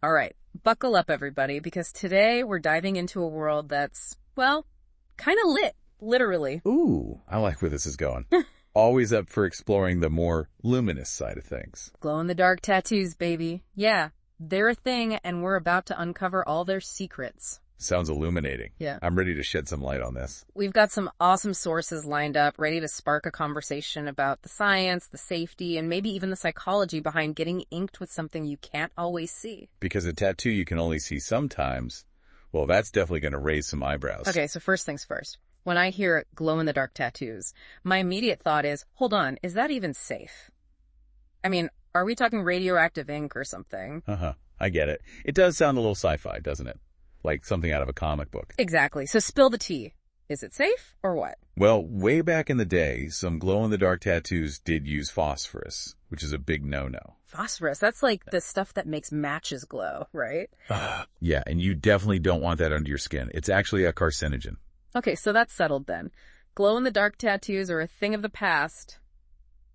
All right, buckle up, everybody, because today we're diving into a world that's, well, kind of lit, literally. Ooh, I like where this is going. Always up for exploring the more luminous side of things. Glow-in-the-dark tattoos, baby. Yeah, they're a thing, and we're about to uncover all their secrets. Sounds illuminating. Yeah. I'm ready to shed some light on this. We've got some awesome sources lined up, ready to spark a conversation about the science, the safety, and maybe even the psychology behind getting inked with something you can't always see. Because a tattoo you can only see sometimes, well, that's definitely going to raise some eyebrows. Okay, so first things first. When I hear glow-in-the-dark tattoos, my immediate thought is, hold on, is that even safe? I mean, are we talking radioactive ink or something? I get it. It does sound a little sci-fi, doesn't it? Like something out of a comic book. Exactly. So spill the tea. Is it safe or what? Well, way back in the day, some glow-in-the-dark tattoos did use phosphorus, which is a big no-no. Phosphorus, that's like the stuff that makes matches glow, right? Yeah, and you definitely don't want that under your skin. It's actually a carcinogen. Okay, so that's settled then. Glow-in-the-dark tattoos are a thing of the past.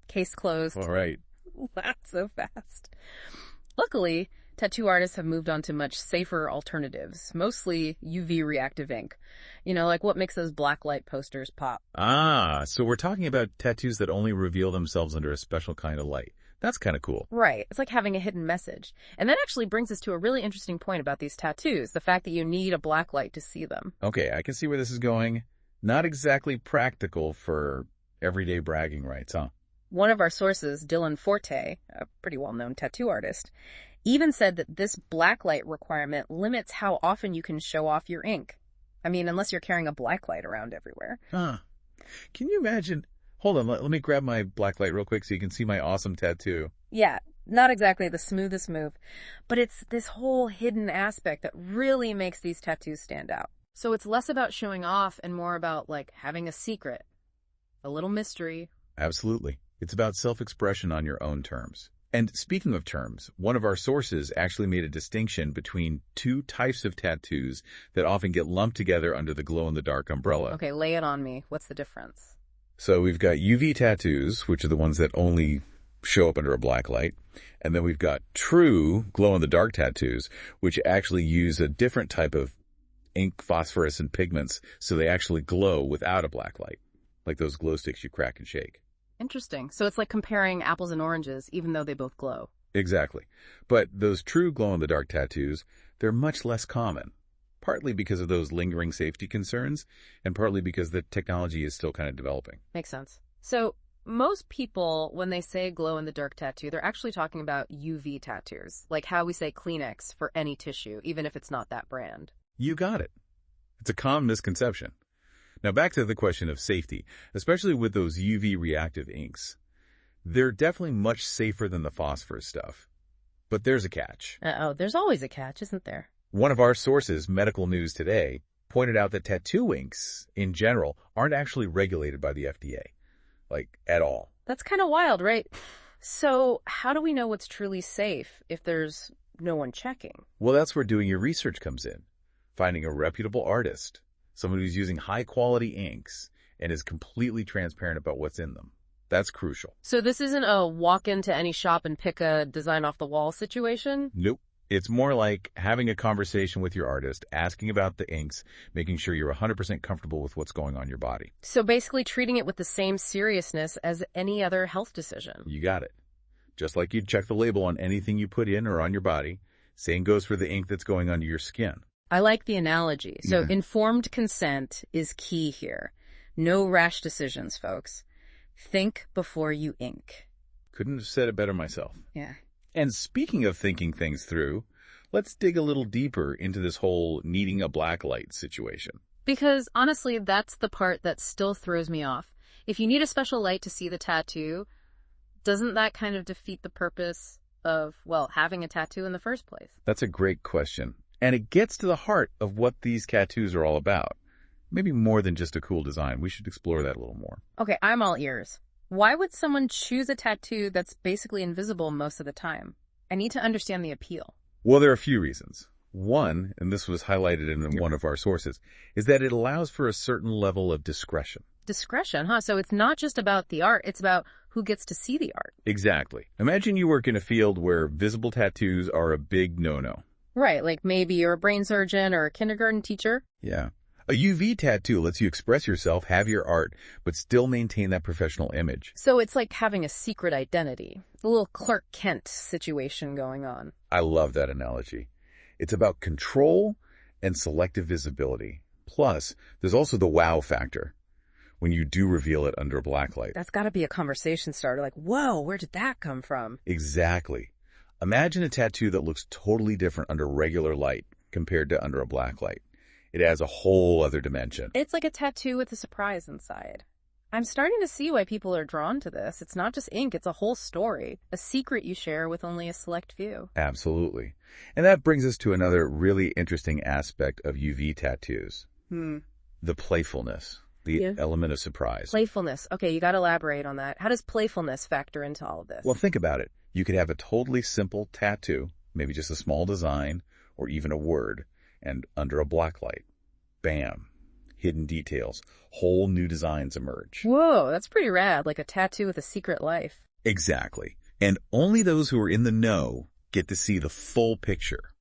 Case closed. All right. Not so fast. Luckily, tattoo artists have moved on to much safer alternatives, mostly UV reactive ink. You know, like what makes those blacklight posters pop. Ah, so we're talking about tattoos that only reveal themselves under a special kind of light. That's kind of cool. Right. It's like having a hidden message. And that actually brings us to a really interesting point about these tattoos, the fact that you need a blacklight to see them. Okay, I can see where this is going. Not exactly practical for everyday bragging rights, huh? One of our sources, Dylan Forte, a pretty well-known tattoo artist, even said that this blacklight requirement limits how often you can show off your ink. I mean, unless you're carrying a blacklight around everywhere. Huh. Can you imagine? Hold on, let me grab my blacklight real quick so you can see my awesome tattoo. Yeah, not exactly the smoothest move, but it's this whole hidden aspect that really makes these tattoos stand out. So it's less about showing off and more about, like, having a secret, a little mystery. Absolutely. It's about self-expression on your own terms. And speaking of terms, one of our sources actually made a distinction between two types of tattoos that often get lumped together under the glow-in-the-dark umbrella. Okay, lay it on me. What's the difference? So we've got UV tattoos, which are the ones that only show up under a black light. And then we've got true glow-in-the-dark tattoos, which actually use a different type of ink, phosphorescent pigments, so they actually glow without a black light, like those glow sticks you crack and shake. Interesting. So it's like comparing apples and oranges, even though they both glow. Exactly. But those true glow-in-the-dark tattoos, they're much less common, partly because of those lingering safety concerns, and partly because the technology is still kind of developing. Makes sense. So most people, when they say glow-in-the-dark tattoo, they're actually talking about UV tattoos, like how we say Kleenex for any tissue, even if it's not that brand. You got it. It's a common misconception. Now back to the question of safety, especially with those UV reactive inks. They're definitely much safer than the phosphorus stuff. But there's a catch. Uh-oh, there's always a catch, isn't there? One of our sources, Medical News Today, pointed out that tattoo inks, in general, aren't actually regulated by the FDA. Like, at all. That's kind of wild, right? So how do we know what's truly safe if there's no one checking? Well, that's where doing your research comes in. Finding a reputable artist, someone who's using high-quality inks and is completely transparent about what's in them. That's crucial. So this isn't a walk into any shop and pick a design off the wall situation? Nope. It's more like having a conversation with your artist, asking about the inks, making sure you're 100% comfortable with what's going on in your body. So basically treating it with the same seriousness as any other health decision. You got it. Just like you'd check the label on anything you put in or on your body, same goes for the ink that's going under your skin. I like the analogy. So informed consent is key here. No rash decisions, folks. Think before you ink. Couldn't have said it better myself. Yeah. And speaking of thinking things through, let's dig a little deeper into this whole needing a black light situation. Because honestly, that's the part that still throws me off. If you need a special light to see the tattoo, doesn't that kind of defeat the purpose of, well, having a tattoo in the first place? That's a great question. And it gets to the heart of what these tattoos are all about. Maybe more than just a cool design. We should explore that a little more. Okay, I'm all ears. Why would someone choose a tattoo that's basically invisible most of the time? I need to understand the appeal. Well, there are a few reasons. One, and this was highlighted in one of our sources, is that it allows for a certain level of discretion. Discretion, huh? So it's not just about the art, it's about who gets to see the art. Exactly. Imagine you work in a field where visible tattoos are a big no-no. Right, like maybe you're a brain surgeon or a kindergarten teacher. Yeah. A UV tattoo lets you express yourself, have your art, but still maintain that professional image. So it's like having a secret identity, a little Clark Kent situation going on. I love that analogy. It's about control and selective visibility. Plus, there's also the wow factor when you do reveal it under a black light. That's got to be a conversation starter, like, whoa, where did that come from? Exactly. Imagine a tattoo that looks totally different under regular light compared to under a black light. It adds a whole other dimension. It's like a tattoo with a surprise inside. I'm starting to see why people are drawn to this. It's not just ink, it's a whole story, a secret you share with only a select few. Absolutely. And that brings us to another really interesting aspect of UV tattoos. The playfulness, the element of surprise. Playfulness. Okay, you got to elaborate on that. How does playfulness factor into all of this? Well, think about it. You could have a totally simple tattoo, maybe just a small design or even a word, and under a black light, bam, hidden details, whole new designs emerge. Whoa, that's pretty rad, like a tattoo with a secret life. Exactly. And only those who are in the know get to see the full picture.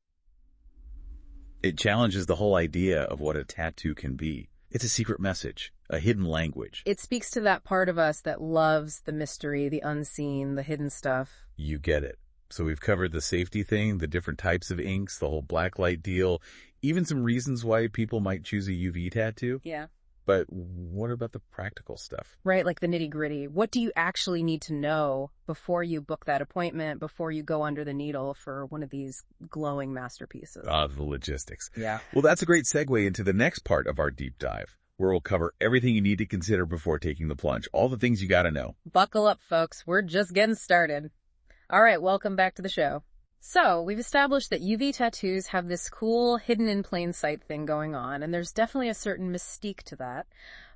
It challenges the whole idea of what a tattoo can be. It's a secret message, a hidden language. It speaks to that part of us that loves the mystery, the unseen, the hidden stuff. You get it. So we've covered the safety thing, the different types of inks, the whole black light deal, even some reasons why people might choose a UV tattoo. Yeah. But what about the practical stuff? Right, like the nitty-gritty. What do you actually need to know before you book that appointment, before you go under the needle for one of these glowing masterpieces? The logistics. Yeah. Well, that's a great segue into the next part of our deep dive, where we'll cover everything you need to consider before taking the plunge, all the things you got to know. Buckle up, folks. We're just getting started. All right, welcome back to the show. So, we've established that UV tattoos have this cool hidden in plain sight thing going on, and there's definitely a certain mystique to that.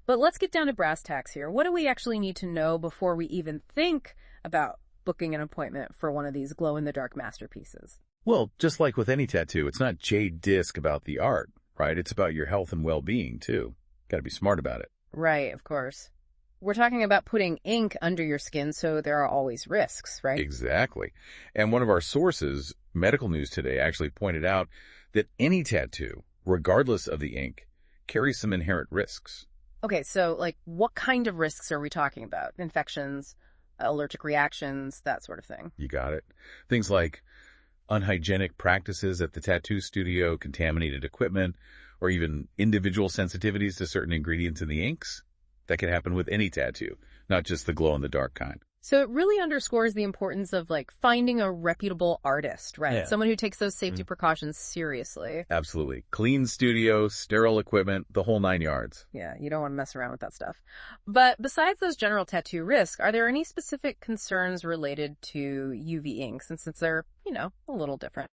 But let's get down to brass tacks here. What do we actually need to know before we even think about booking an appointment for one of these glow-in-the-dark masterpieces? Well, just like with any tattoo, it's not jade disc about the art, right? It's about your health and well-being, too. Got to be smart about it. Right, of course. We're talking about putting ink under your skin, so there are always risks, right? Exactly. And one of our sources, Medical News Today, actually pointed out that any tattoo, regardless of the ink, carries some inherent risks. Okay, so like what kind of risks are we talking about? Infections, allergic reactions, that sort of thing. You got it. Things like unhygienic practices at the tattoo studio, contaminated equipment, or even individual sensitivities to certain ingredients in the inks. That can happen with any tattoo, not just the glow-in-the-dark kind. So it really underscores the importance of like finding a reputable artist, right? Yeah. Someone who takes those safety precautions seriously. Absolutely. Clean studio, sterile equipment, the whole 9 yards. Yeah, you don't want to mess around with that stuff. But besides those general tattoo risks, are there any specific concerns related to UV inks? And since they're, a little different.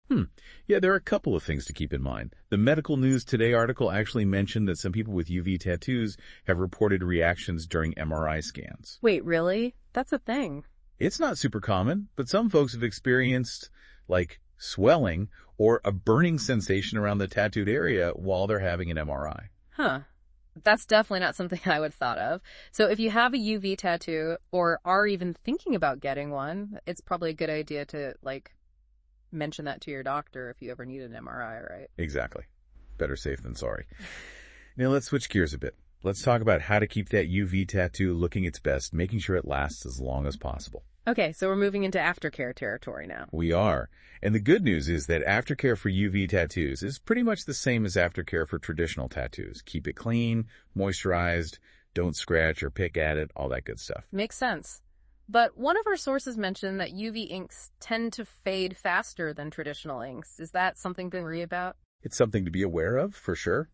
Yeah, there are a couple of things to keep in mind. The Medical News Today article actually mentioned that some people with UV tattoos have reported reactions during MRI scans. Wait, really? That's a thing. It's not super common, but some folks have experienced, like, swelling or a burning sensation around the tattooed area while they're having an MRI. Huh. That's definitely not something I would have thought of. So if you have a UV tattoo or are even thinking about getting one, it's probably a good idea to, mention that to your doctor if you ever need an MRI, right? Exactly. Better safe than sorry. Now let's switch gears a bit. Let's talk about how to keep that UV tattoo looking its best, making sure it lasts as long as possible. Okay, so we're moving into aftercare territory now. We are. And the good news is that aftercare for UV tattoos is pretty much the same as aftercare for traditional tattoos. Keep it clean, moisturized, don't scratch or pick at it, all that good stuff. Makes sense. But one of our sources mentioned that UV inks tend to fade faster than traditional inks. Is that something to worry about? It's something to be aware of, for sure.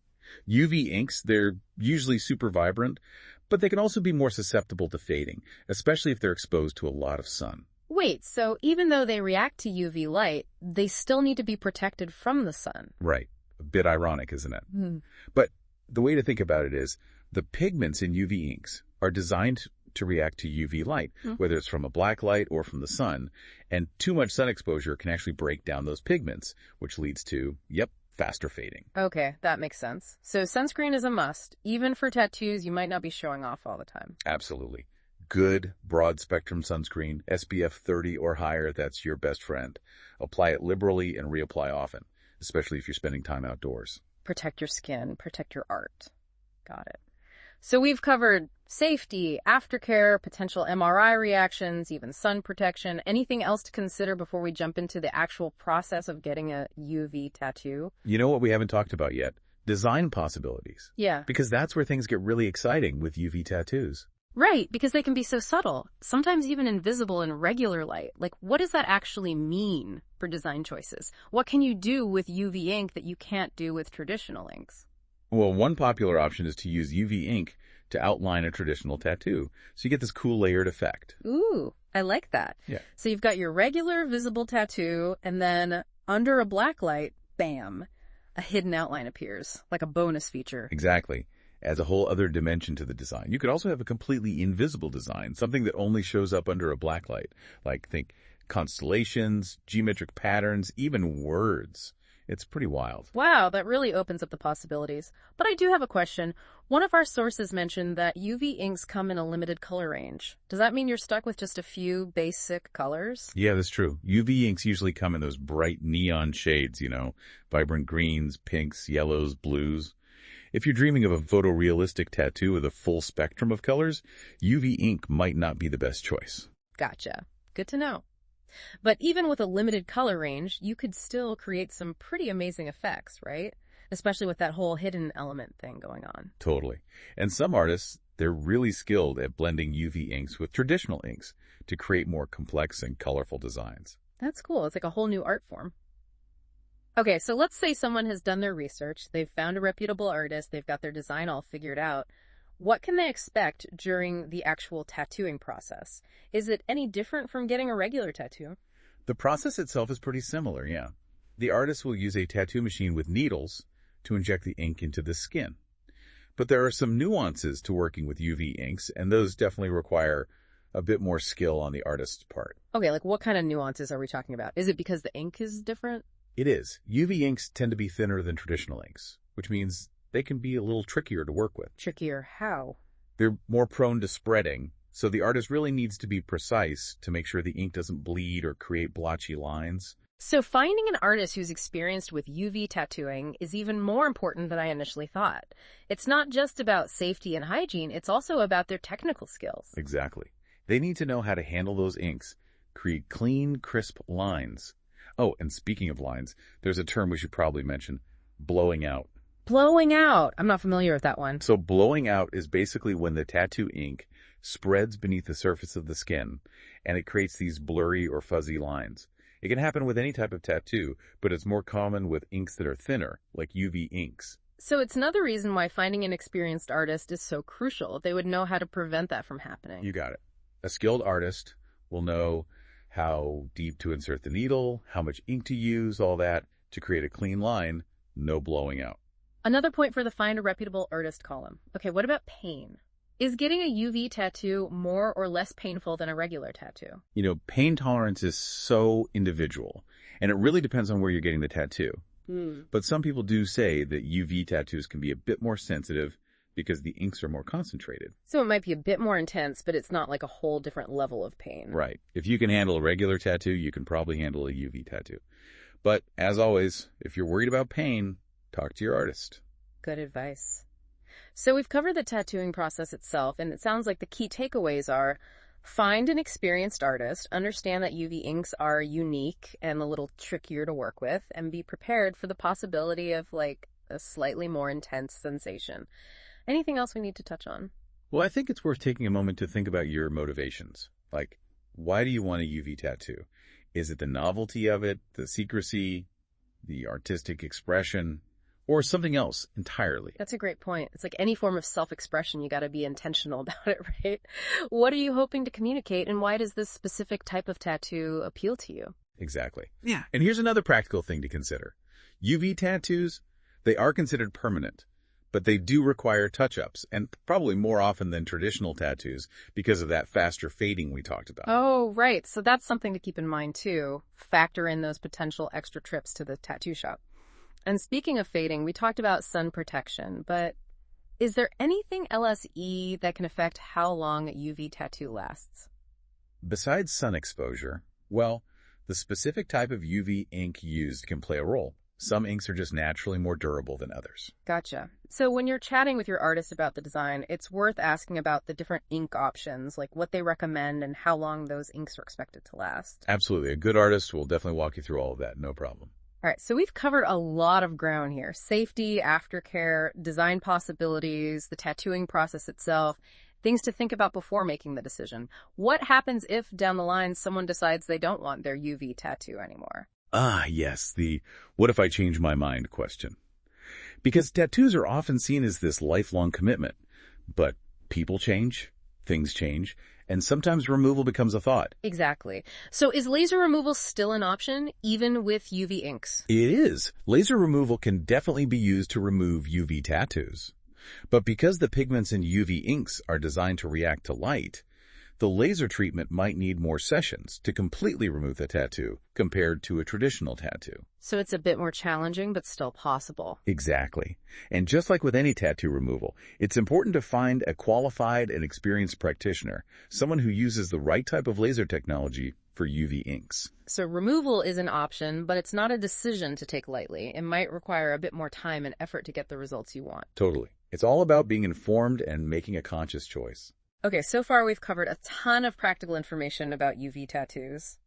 UV inks, they're usually super vibrant, but they can also be more susceptible to fading, especially if they're exposed to a lot of sun. Wait, so even though they react to UV light, they still need to be protected from the sun? Right. A bit ironic, isn't it? But the way to think about it is the pigments in UV inks are designed to react to UV light, whether it's from a black light or from the sun, and too much sun exposure can actually break down those pigments, which leads to, faster fading. Okay, that makes sense. So sunscreen is a must, even for tattoos you might not be showing off all the time. Absolutely. Good, broad-spectrum sunscreen, SPF 30 or higher, that's your best friend. Apply it liberally and reapply often. especially if you're spending time outdoors. Protect your skin, protect your art. Got it. So we've covered safety, aftercare, potential MRI reactions, even sun protection. Anything else to consider before we jump into the actual process of getting a UV tattoo? You know what we haven't talked about yet? Design possibilities. Yeah. Because that's where things get really exciting with UV tattoos. Right, because they can be so subtle, sometimes even invisible in regular light. Like, what does that actually mean for design choices? What can you do with UV ink that you can't do with traditional inks? Well, one popular option is to use UV ink to outline a traditional tattoo. So you get this cool layered effect. Ooh, I like that. Yeah. So you've got your regular visible tattoo, and then under a black light, bam, a hidden outline appears, like a bonus feature. Exactly. Adds a whole other dimension to the design. You could also have a completely invisible design, something that only shows up under a black light. Like think constellations, geometric patterns, even words. It's pretty wild. Wow, that really opens up the possibilities. But I do have a question. One of our sources mentioned that UV inks come in a limited color range. Does that mean you're stuck with just a few basic colors? Yeah, that's true. UV inks usually come in those bright neon shades, vibrant greens, pinks, yellows, blues. If you're dreaming of a photorealistic tattoo with a full spectrum of colors, UV ink might not be the best choice. Gotcha. Good to know. But even with a limited color range, you could still create some pretty amazing effects, right? Especially with that whole hidden element thing going on. Totally. And some artists, they're really skilled at blending UV inks with traditional inks to create more complex and colorful designs. That's cool. It's like a whole new art form. Okay, so let's say someone has done their research, they've found a reputable artist, they've got their design all figured out. What can they expect during the actual tattooing process? Is it any different from getting a regular tattoo? The process itself is pretty similar, yeah. The artist will use a tattoo machine with needles to inject the ink into the skin. But there are some nuances to working with UV inks, and those definitely require a bit more skill on the artist's part. Okay, like what kind of nuances are we talking about? Is it because the ink is different? It is. UV inks tend to be thinner than traditional inks, which means they can be a little trickier to work with. Trickier how? They're more prone to spreading, so the artist really needs to be precise to make sure the ink doesn't bleed or create blotchy lines. So finding an artist who's experienced with UV tattooing is even more important than I initially thought. It's not just about safety and hygiene, it's also about their technical skills. Exactly. They need to know how to handle those inks, create clean, crisp lines. Oh, and speaking of lines, there's a term we should probably mention, blowing out. Blowing out. I'm not familiar with that one. So blowing out is basically when the tattoo ink spreads beneath the surface of the skin, and it creates these blurry or fuzzy lines. It can happen with any type of tattoo, but it's more common with inks that are thinner, like UV inks. So it's another reason why finding an experienced artist is so crucial. They would know how to prevent that from happening. You got it. A skilled artist will know how deep to insert the needle, how much ink to use, all that, to create a clean line, no blowing out. Another point for the find a reputable artist column. Okay, what about pain? Is getting a UV tattoo more or less painful than a regular tattoo? Pain tolerance is so individual, and it really depends on where you're getting the tattoo. But some people do say that UV tattoos can be a bit more sensitive because the inks are more concentrated. So it might be a bit more intense, but it's not like a whole different level of pain. Right. If you can handle a regular tattoo, you can probably handle a UV tattoo. But as always, if you're worried about pain, talk to your artist. Good advice. So we've covered the tattooing process itself, and it sounds like the key takeaways are find an experienced artist, understand that UV inks are unique and a little trickier to work with, and be prepared for the possibility of like a slightly more intense sensation. Anything else we need to touch on? Well, I think it's worth taking a moment to think about your motivations. Like, why do you want a UV tattoo? Is it the novelty of it, the secrecy, the artistic expression, or something else entirely? That's a great point. It's like any form of self-expression, you got to be intentional about it, right? What are you hoping to communicate, and why does this specific type of tattoo appeal to you? Exactly. Yeah. And here's another practical thing to consider. UV tattoos, they are considered permanent, but they do require touch-ups, and probably more often than traditional tattoos because of that faster fading we talked about. Oh, right. So that's something to keep in mind, too. Factor in those potential extra trips to the tattoo shop. And speaking of fading, we talked about sun protection, but is there anything LSE that can affect how long a UV tattoo lasts? Besides sun exposure, well, the specific type of UV ink used can play a role. Some inks are just naturally more durable than others. Gotcha. So when you're chatting with your artist about the design, it's worth asking about the different ink options, like what they recommend and how long those inks are expected to last. Absolutely. A good artist will definitely walk you through all of that. No problem. All right, so we've covered a lot of ground here. Safety, aftercare, design possibilities, the tattooing process itself, things to think about before making the decision. What happens if, down the line, someone decides they don't want their UV tattoo anymore? Ah, yes, the what if I change my mind question. Because tattoos are often seen as this lifelong commitment. But people change, things change, and sometimes removal becomes a thought. Exactly. So is laser removal still an option, even with UV inks? It is. Laser removal can definitely be used to remove UV tattoos. But because the pigments in UV inks are designed to react to light, the laser treatment might need more sessions to completely remove the tattoo compared to a traditional tattoo. So it's a bit more challenging, but still possible. Exactly. And just like with any tattoo removal, it's important to find a qualified and experienced practitioner, someone who uses the right type of laser technology for UV inks. So removal is an option, but it's not a decision to take lightly. It might require a bit more time and effort to get the results you want. Totally. It's all about being informed and making a conscious choice. Okay, so far we've covered a ton of practical information about UV tattoos.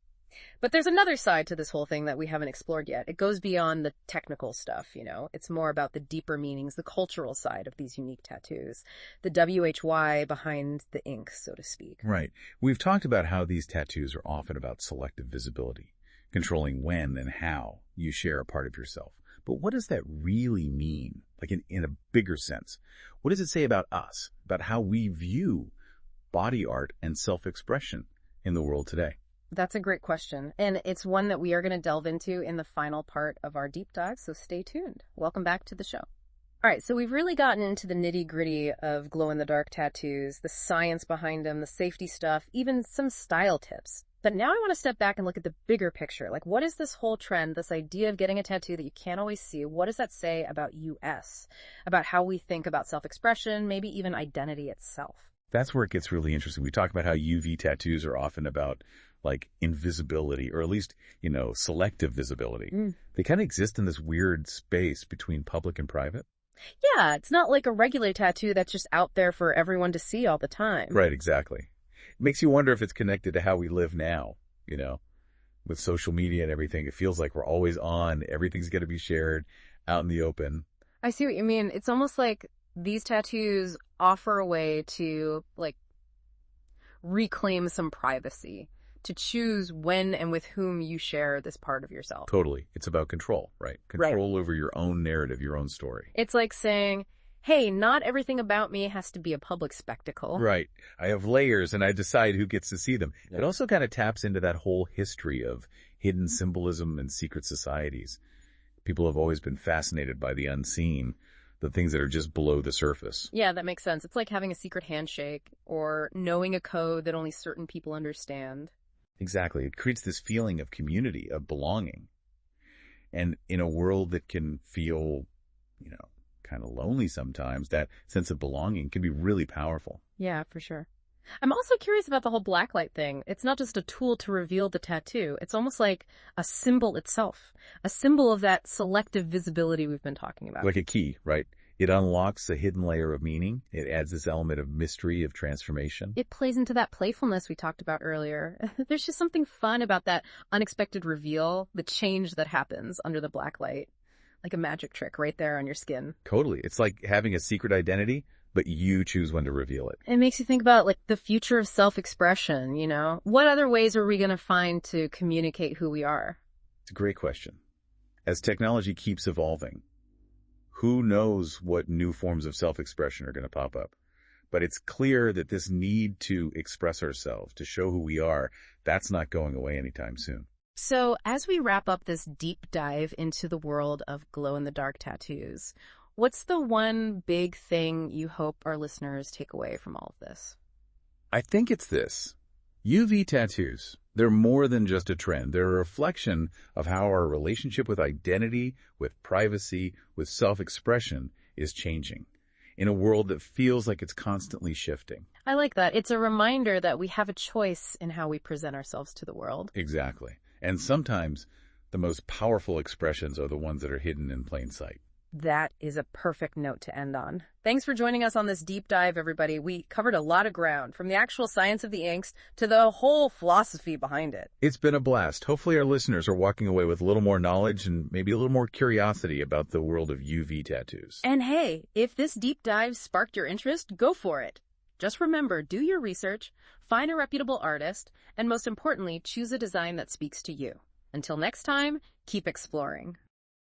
But there's another side to this whole thing that we haven't explored yet. It goes beyond the technical stuff, you know. It's more about the deeper meanings, the cultural side of these unique tattoos. The WHY behind the ink, so to speak. Right. We've talked about how these tattoos are often about selective visibility, controlling when and how you share a part of yourself. But what does that really mean? Like in a bigger sense, what does it say about us, about how we view body art and self-expression in the world today? That's a great question, and it's one that we are going to delve into in the final part of our deep dive, so stay tuned. Welcome back to the show. All right, so we've really gotten into the nitty-gritty of glow-in-the-dark tattoos, the science behind them, the safety stuff, even some style tips. But now I want to step back and look at the bigger picture. Like, what is this whole trend, this idea of getting a tattoo that you can't always see? What does that say about us, about how we think about self-expression, maybe even identity itself? That's where it gets really interesting. We talk about how UV tattoos are often about like invisibility, or at least, selective visibility. They kind of exist in this weird space between public and private. Yeah, it's not like a regular tattoo that's just out there for everyone to see all the time. Right, exactly. It makes you wonder if it's connected to how we live now, with social media and everything. It feels like we're always on. Everything's going to be shared out in the open. I see what you mean. It's almost like these tattoos offer a way to, like, reclaim some privacy, to choose when and with whom you share this part of yourself. Totally. It's about control, right? Control over your own narrative, your own story. It's like saying, hey, not everything about me has to be a public spectacle. Right. I have layers and I decide who gets to see them. Yeah. It also kind of taps into that whole history of hidden symbolism and secret societies. People have always been fascinated by the unseen, the things that are just below the surface. Yeah, that makes sense. It's like having a secret handshake or knowing a code that only certain people understand. Exactly. It creates this feeling of community, of belonging. And in a world that can feel, kind of lonely sometimes, that sense of belonging can be really powerful. Yeah, for sure. I'm also curious about the whole blacklight thing. It's not just a tool to reveal the tattoo. It's almost like a symbol itself, a symbol of that selective visibility we've been talking about. Like a key, right? It unlocks a hidden layer of meaning. It adds this element of mystery, of transformation. It plays into that playfulness we talked about earlier. There's just something fun about that unexpected reveal, the change that happens under the black light. Like a magic trick right there on your skin. Totally. It's like having a secret identity, but you choose when to reveal it. It makes you think about, like, the future of self-expression, What other ways are we going to find to communicate who we are? It's a great question. As technology keeps evolving, who knows what new forms of self-expression are going to pop up? But it's clear that this need to express ourselves, to show who we are, that's not going away anytime soon. So as we wrap up this deep dive into the world of glow-in-the-dark tattoos, what's the one big thing you hope our listeners take away from all of this? I think it's this. UV tattoos, they're more than just a trend. They're a reflection of how our relationship with identity, with privacy, with self-expression is changing in a world that feels like it's constantly shifting. I like that. It's a reminder that we have a choice in how we present ourselves to the world. Exactly. And sometimes The most powerful expressions are the ones that are hidden in plain sight. That is a perfect note to end on. Thanks for joining us on this deep dive, everybody. We covered a lot of ground, from the actual science of the inks to the whole philosophy behind it. It's been a blast. Hopefully our listeners are walking away with a little more knowledge and maybe a little more curiosity about the world of UV tattoos. And hey, if this deep dive sparked your interest, go for it. Just remember, do your research, find a reputable artist, and most importantly, choose a design that speaks to you. Until next time, keep exploring.